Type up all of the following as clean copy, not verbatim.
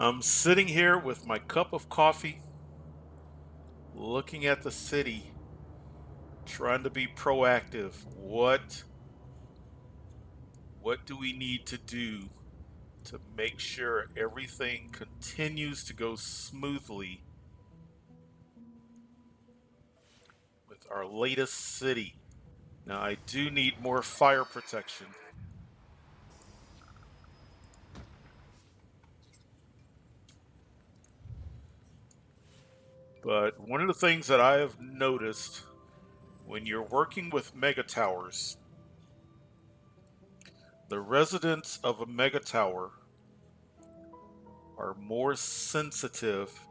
I'm sitting here with my cup of coffee, looking at the city, trying to be proactive. What do we need to do to make sure everything continues to go smoothly with our latest city? Now, I do need more fire protection, but one of the things that I have noticed when you're working with megatowers, the residents of a megatower are more sensitive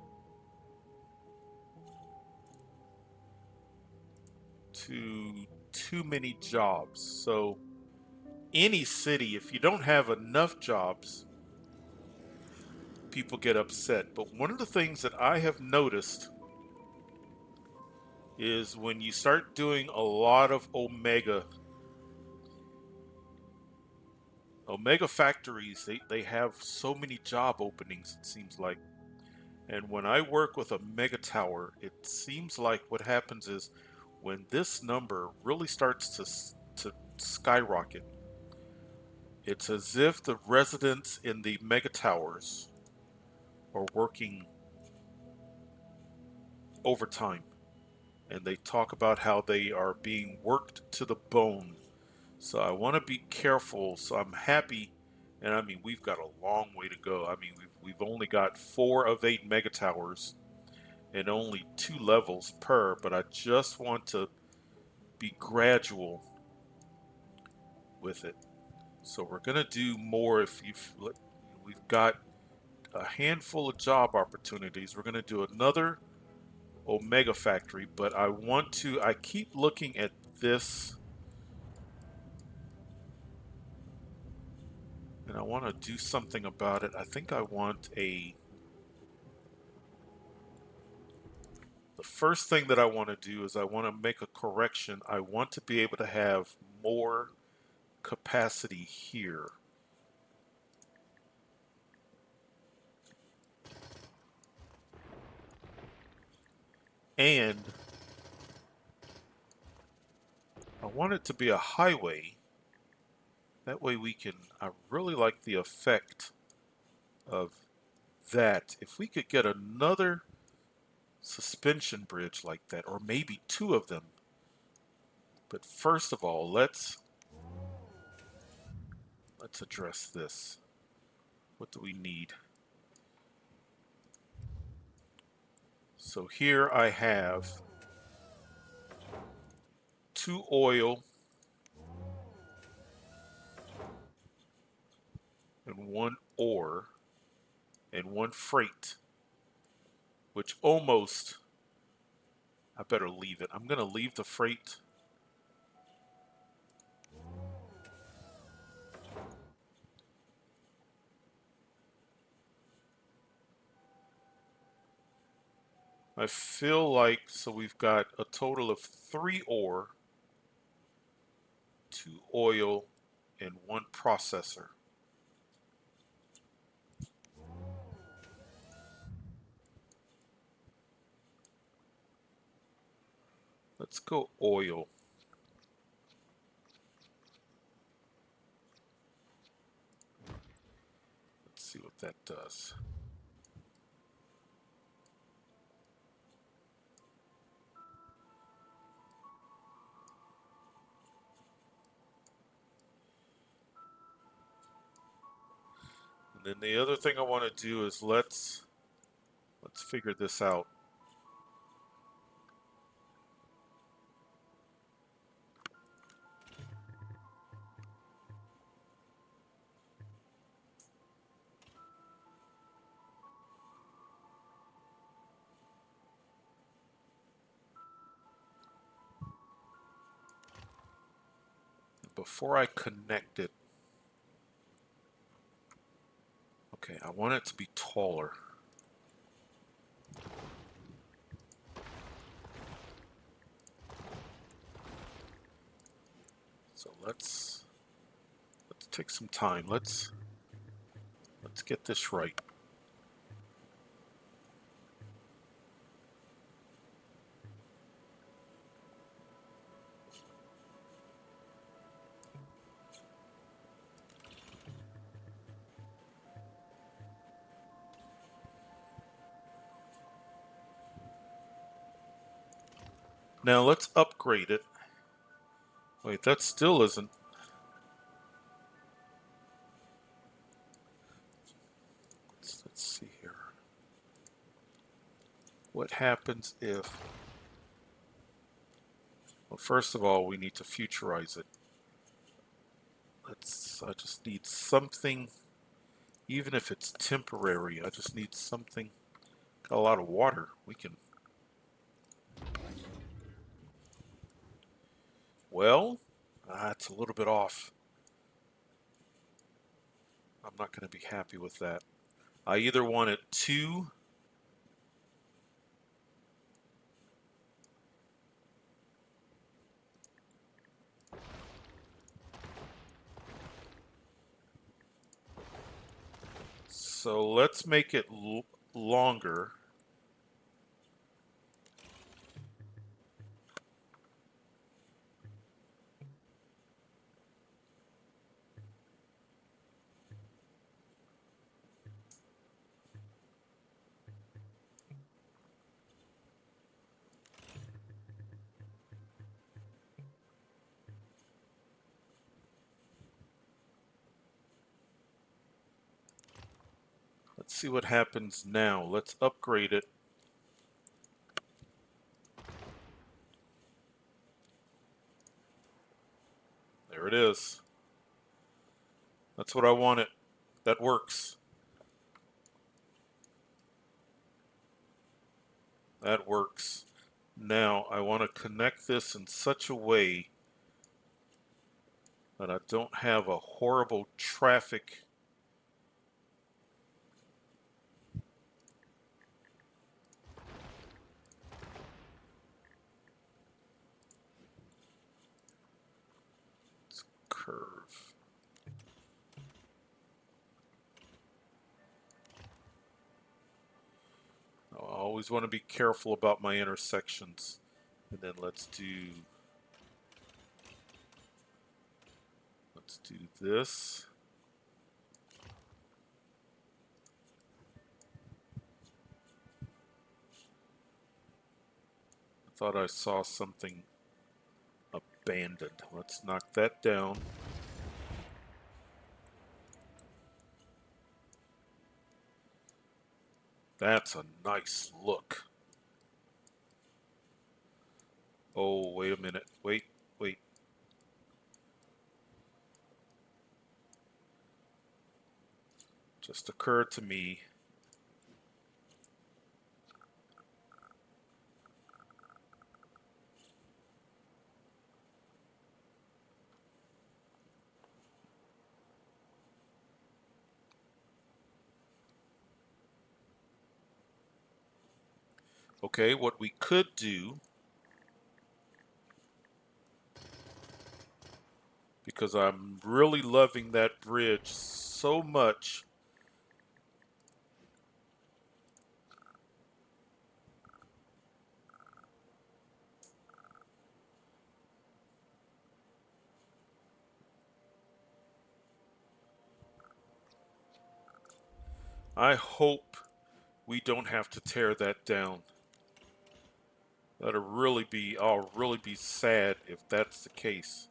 to too many jobs. So, any city, if you don't have enough jobs, people get upset. But one of the things that I have noticed is when you start doing a lot of Omega factories, they have so many job openings, it seems like. And when I work with a mega tower, it seems like what happens is when this number really starts to skyrocket, it's as if the residents in the mega towers are working overtime, and they talk about how they are being worked to the bone. So I want to be careful. So I'm happy, and I mean we've got a long way to go. I mean we've only got 4 of 8 mega towers and only 2 levels per. But I just want to be gradual with it. So we're gonna do more. If you've we've got a handful of job opportunities. We're gonna do another Omega factory, but I keep looking at this and I want to do something about it. I think the first thing that I want to do is I want to make a correction. I want to be able to have more capacity here. And I want it to be a highway. That way I really like the effect of that. If we could get another suspension bridge like that, or maybe 2 of them. But first of all, let's address this. What do we need? So here I have 2 oil and 1 ore and 1 freight, which almost, I better leave it. I'm going to leave the freight. I feel like, so we've got a total of 3 ore, 2 oil, and 1 processor. Let's go oil. Let's see what that does. And then the other thing I want to do is let's figure this out. Before I connect it, okay, I want it to be taller. So let's take some time. Let's get this right. Now let's upgrade it. Wait, that still isn't. Let's see here. What happens if... Well, first of all, we need to futurize it. I just need something, even if it's temporary, I just need something. Got a lot of water. We can... Well, it's a little bit off. I'm not going to be happy with that. I either want it to... So let's make it longer. Let's see what happens now. Let's upgrade it. There it is. That's what I wanted. That works. That works. Now I want to connect this in such a way that I don't have a horrible traffic. Curve. I always want to be careful about my intersections. And then let's do this. I thought I saw something abandoned. Let's knock that down. That's a nice look. Oh, wait a minute. Wait. Just occurred to me. Okay, what we could do, because I'm really loving that bridge so much, I hope we don't have to tear that down. I'll really be sad if that's the case.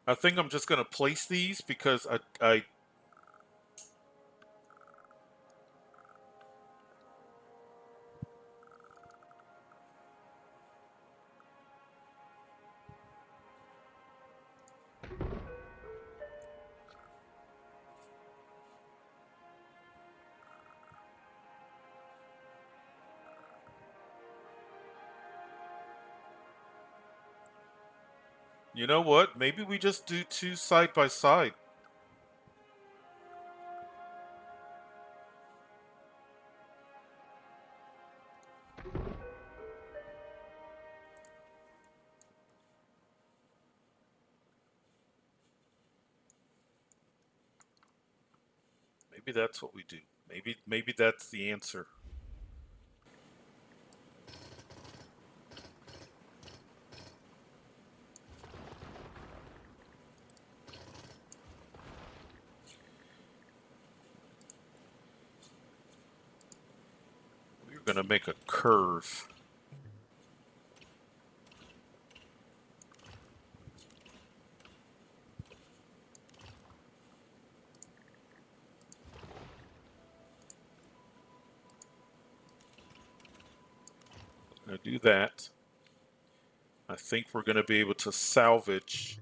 I think I'm just going to place these because I You know what? Maybe we just do two side by side. Maybe that's what we do. Maybe that's the answer. We're gonna make a curve. Gonna do that. I think we're gonna be able to salvage.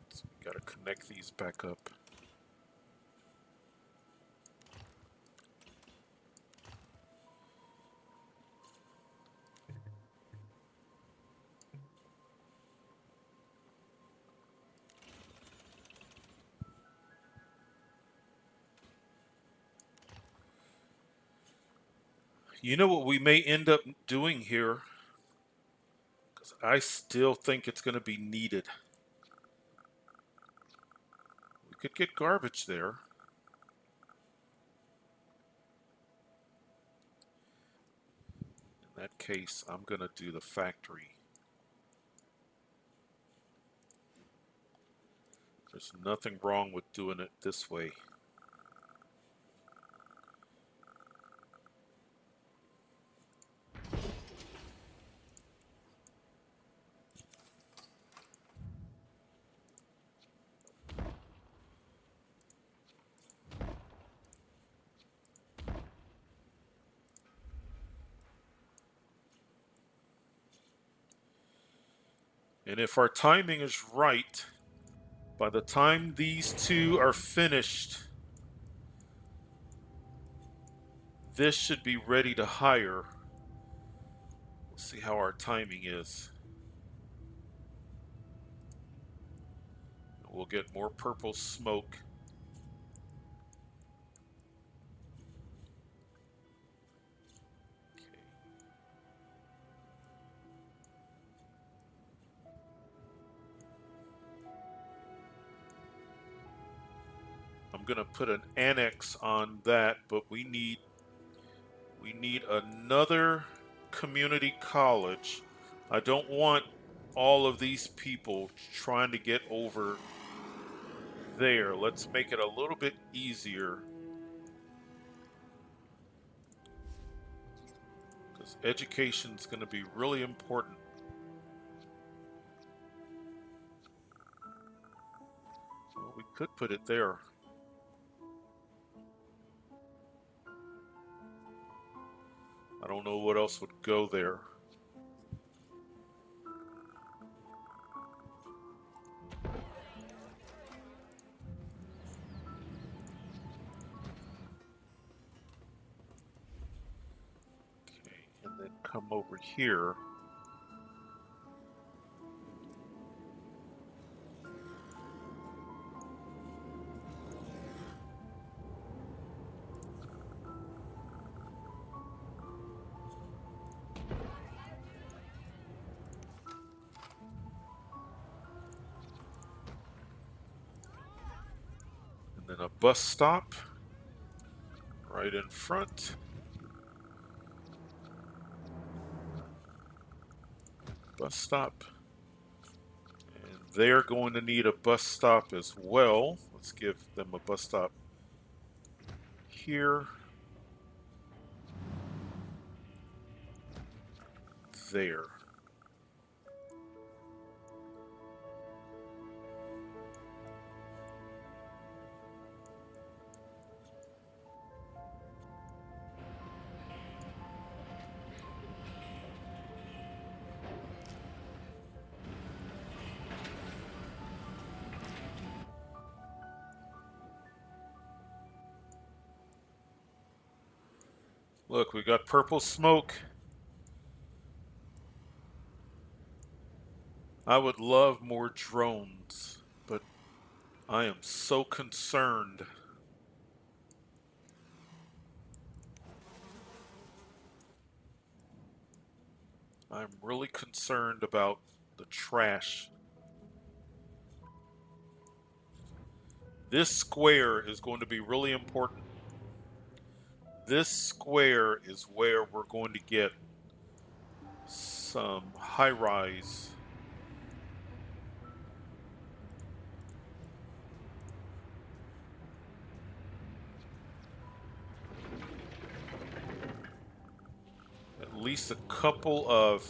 So we gotta connect these back up. You know what we may end up doing here? Because I still think it's gonna be needed. We could get garbage there. In that case, I'm gonna do the factory. There's nothing wrong with doing it this way. And if our timing is right, by the time these two are finished, this should be ready to hire. We'll see how our timing is. We'll get more purple smoke. Okay. I'm gonna put an annex on that, but we need another community college. I don't want all of these people trying to get over there. Let's make it a little bit easier. Because education is going to be really important. Well, we could put it there. I don't know what else would go there. Okay, and then come over here. And then a bus stop right in front. Bus stop. And they're going to need a bus stop as well. Let's give them a bus stop here. There. Look, we got purple smoke. I would love more drones, but I am so concerned. I'm really concerned about the trash. This square is going to be really important. This square is where we're going to get some high rise. At least a couple of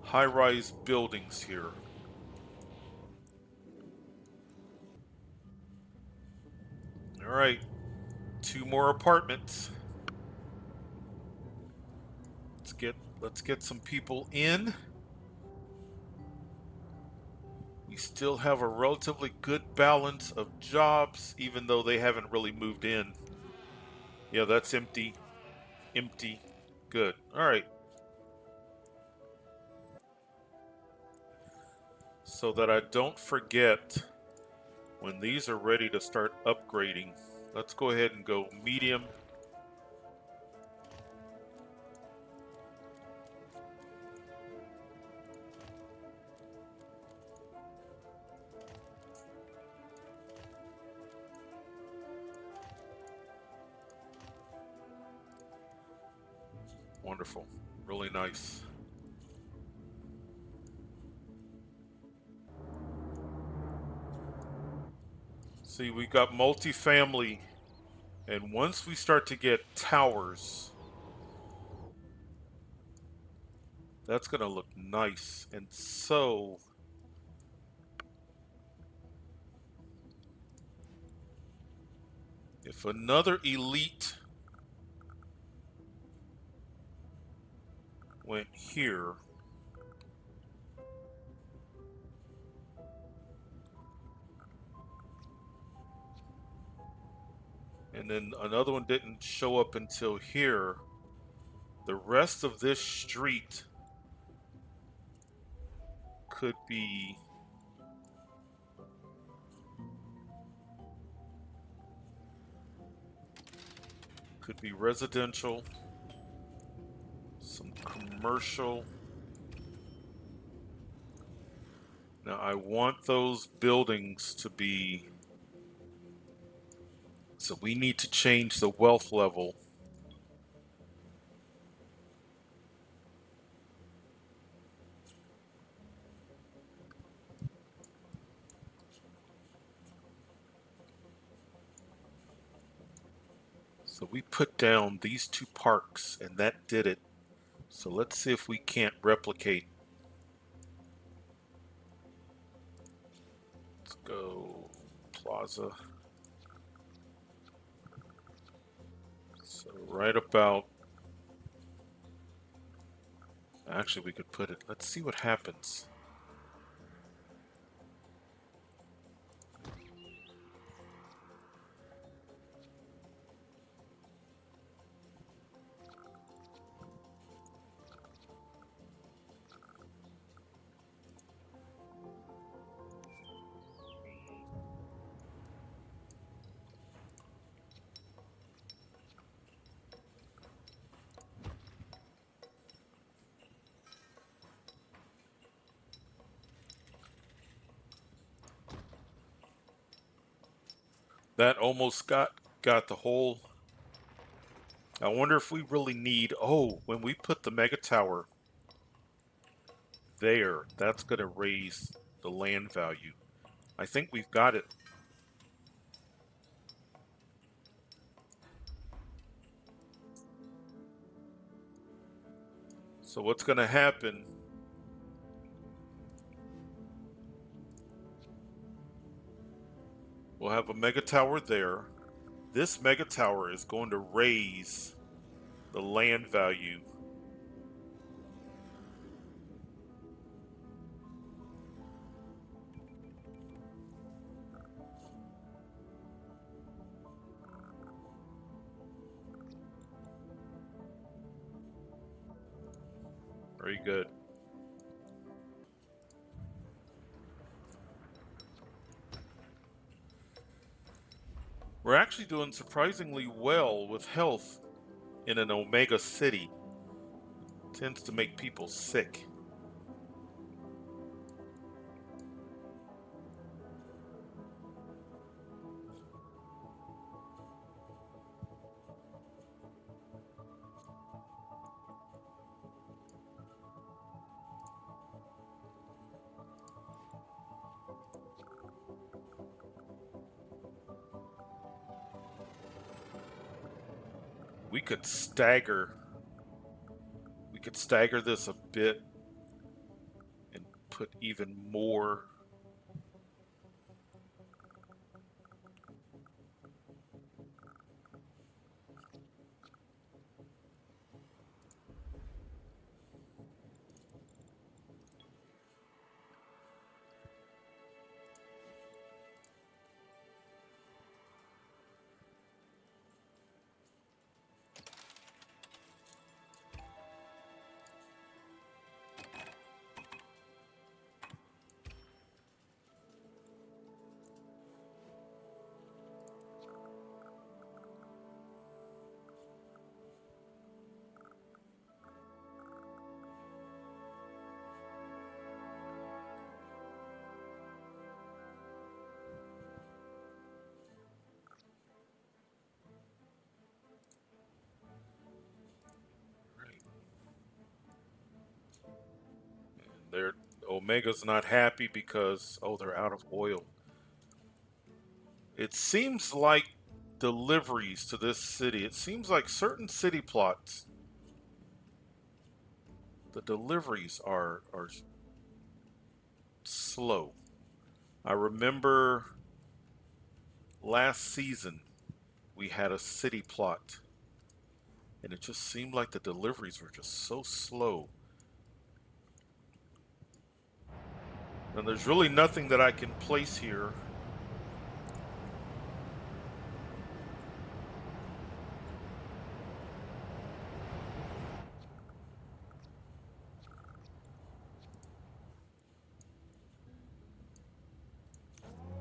high rise buildings here. All right, 2 more apartments. Let's get some people in. We still have a relatively good balance of jobs, even though they haven't really moved in. Yeah, that's empty. Empty. Good. All right. So that I don't forget when these are ready to start upgrading. Let's go ahead and go medium. Wonderful. Really nice. See, we got multifamily, and once we start to get towers, that's going to look nice. And so, if another elite went here, and then another one didn't show up until here, the rest of this street could be residential, some commercial. Now I want those buildings to be, so we need to change the wealth level. So we put down these 2 parks and that did it. So let's see if we can't replicate. Let's go plaza. So right about, actually we could put it, let's see what happens. That almost got the whole. I wonder if we really need, oh, when we put the mega tower there, that's going to raise the land value. I think we've got it. So what's going to happen? We'll have a mega tower there. This mega tower is going to raise the land value. Very good. We're actually doing surprisingly well with health in an Omega city. Tends to make people sick. We could stagger. We could stagger this a bit and put even more. Right. They're Omega's not happy because they're out of oil. It seems like deliveries to this city. It seems like certain city plots, the deliveries are slow. I remember last season we had a city plot and it just seemed like the deliveries were just so slow. And there's really nothing that I can place here.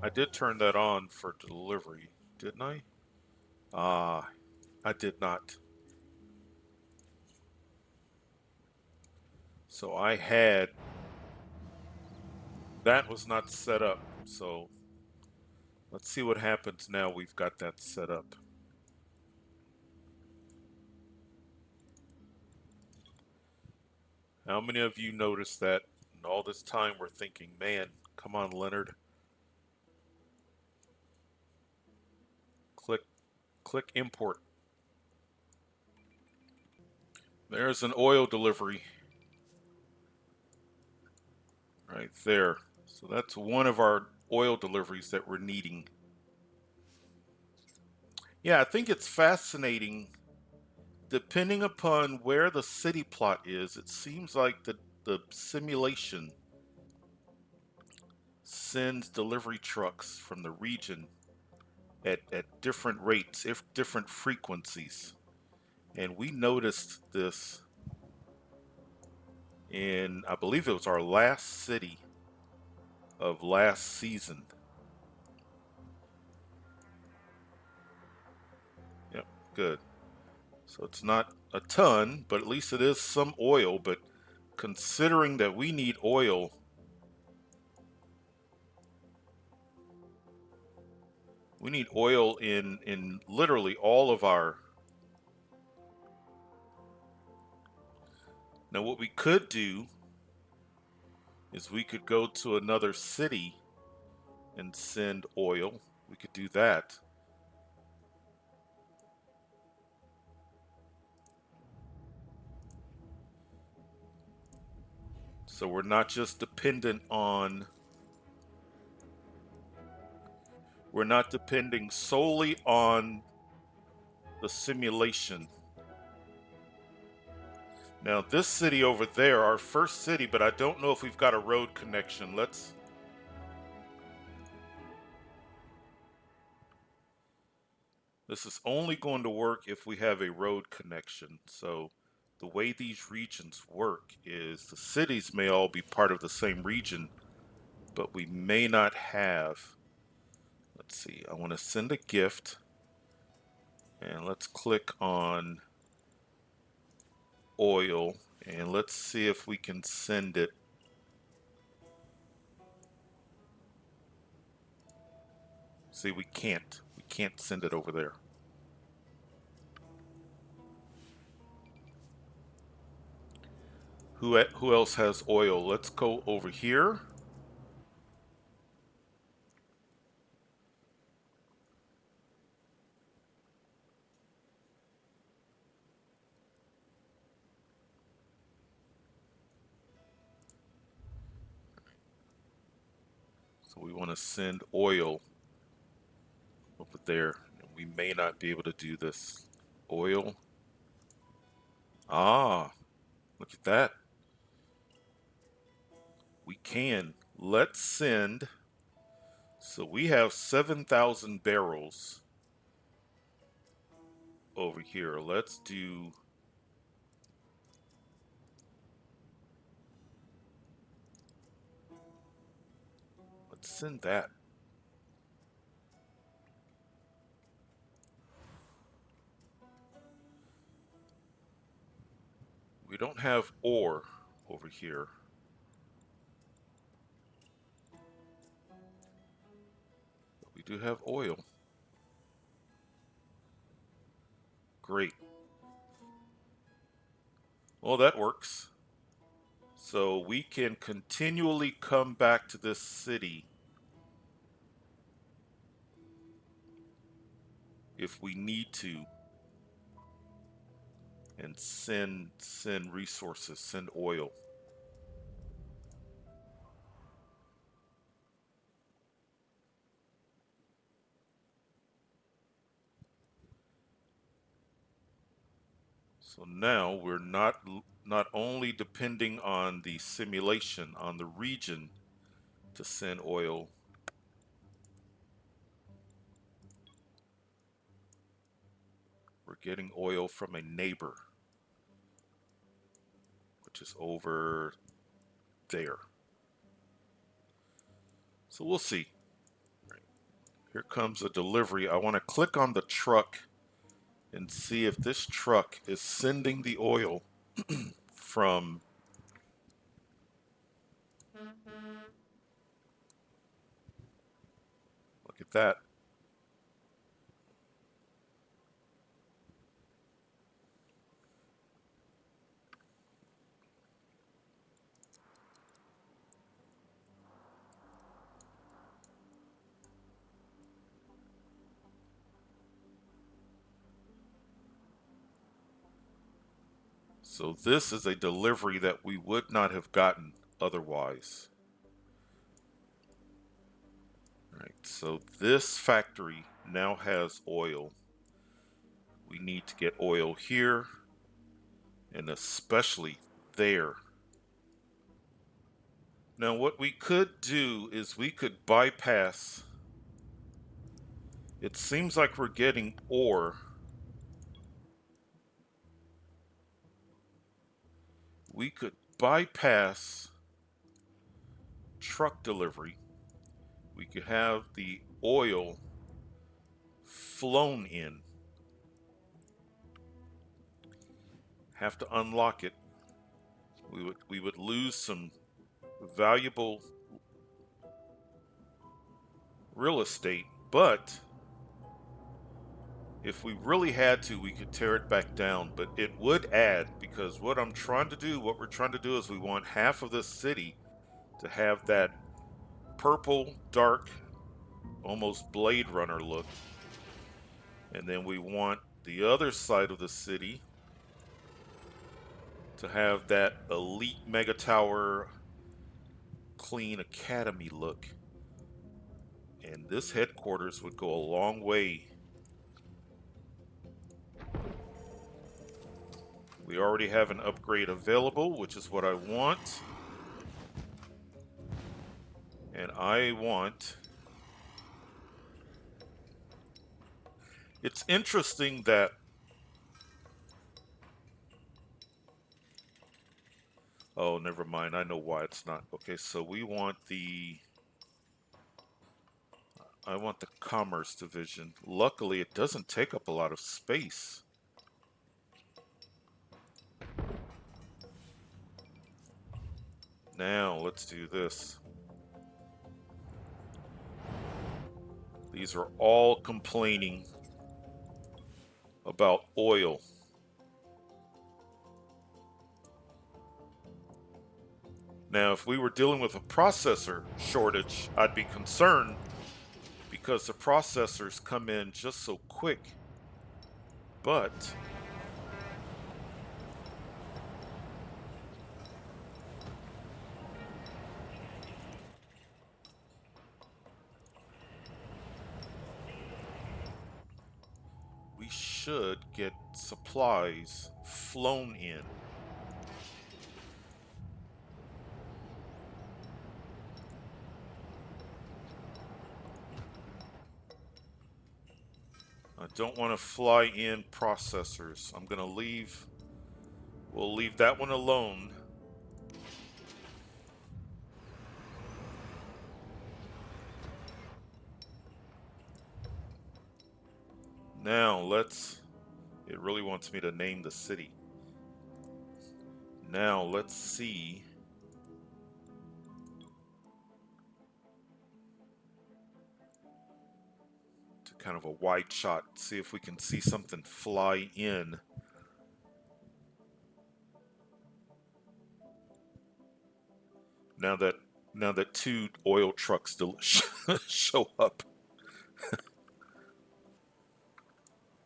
I did turn that on for delivery, didn't I? Ah, I did not. So I had that was not set up. So let's see what happens now we've got that set up. How many of you noticed that? And all this time we're thinking, man, come on, Leonard. Click, click import. There's an oil delivery right there. So that's one of our oil deliveries that we're needing. Yeah, I think it's fascinating. Depending upon where the city plot is, it seems like the simulation sends delivery trucks from the region at different rates, if different frequencies. And we noticed this in, I believe it was our last city of last season. Yep, good. So it's not a ton, but at least it is some oil. But considering that we need oil in literally all of our. Now, what we could do is we could go to another city and send oil. We could do that. So we're not just dependent on, we're not depending solely on the simulation. Now, this city over there, our first city, but I don't know if we've got a road connection. This is only going to work if we have a road connection. So the way these regions work is the cities may all be part of the same region, but we may not have. Let's see, I want to send a gift, and let's click on oil, and let's see if we can send it. See, we can't. We can't send it over there. Who else has oil? Let's go over here. So we want to send oil over there. We may not be able to do this. Oil. Ah, look at that. We can. Let's send. So we have 7,000 barrels over here. Let's do. Let's send that. We don't have ore over here. But we do have oil. Great. Well, that works. So we can continually come back to this city if we need to and send resources, send oil. So now we're not only depending on the simulation on the region to send oil. We're getting oil from a neighbor, which is over there. So we'll see. Here comes a delivery. I want to click on the truck and see if this truck is sending the oil from. Look at that. So this is a delivery that we would not have gotten otherwise. All right, so this factory now has oil. We need to get oil here and especially there. Now what we could do is we could bypass. It seems like we're getting ore. We could bypass truck delivery. We could have the oil flown in. Have to unlock it. We would lose some valuable real estate, but if we really had to, we could tear it back down, but it would add, because what we're trying to do is we want half of this city to have that purple, dark, almost Blade Runner look. And then we want the other side of the city to have that elite mega tower, clean academy look. And this headquarters would go a long way. We already have an upgrade available, which is what I want. And I want. It's interesting that Oh, never mind. I know why it's not. Okay, so we want the I want the commerce division. Luckily, it doesn't take up a lot of space. Now, let's do this. These are all complaining about oil. Now, if we were dealing with a processor shortage, I'd be concerned because the processors come in just so quick. But we should get supplies flown in. I don't want to fly in processors. We'll leave that one alone. Now it really wants me to name the city. Now let's see. To kind of a wide shot, see if we can see something fly in. Now that now that two oil trucks show up.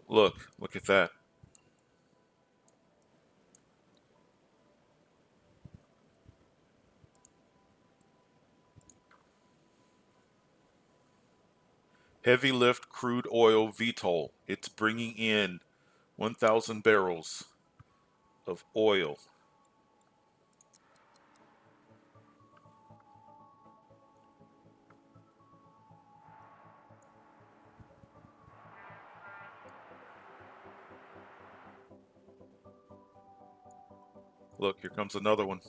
Look at that. Heavy lift crude oil VTOL. It's bringing in 1,000 barrels of oil. Look, here comes another one.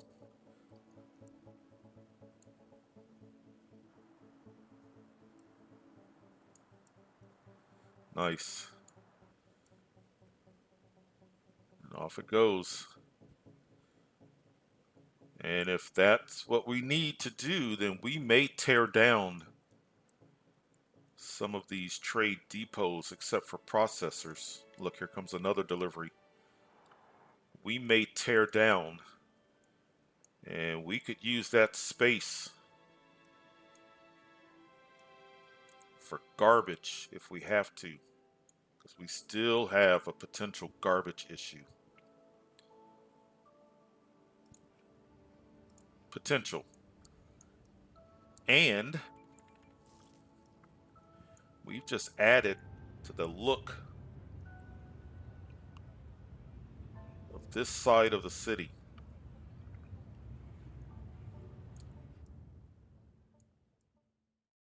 Nice. And off it goes. And if that's what we need to do, then we may tear down some of these trade depots except for processors. Look, here comes another delivery. We may tear down, and we could use that space for garbage if we have to, because we still have a potential garbage issue. Potential. And we've just added to the look of this side of the city.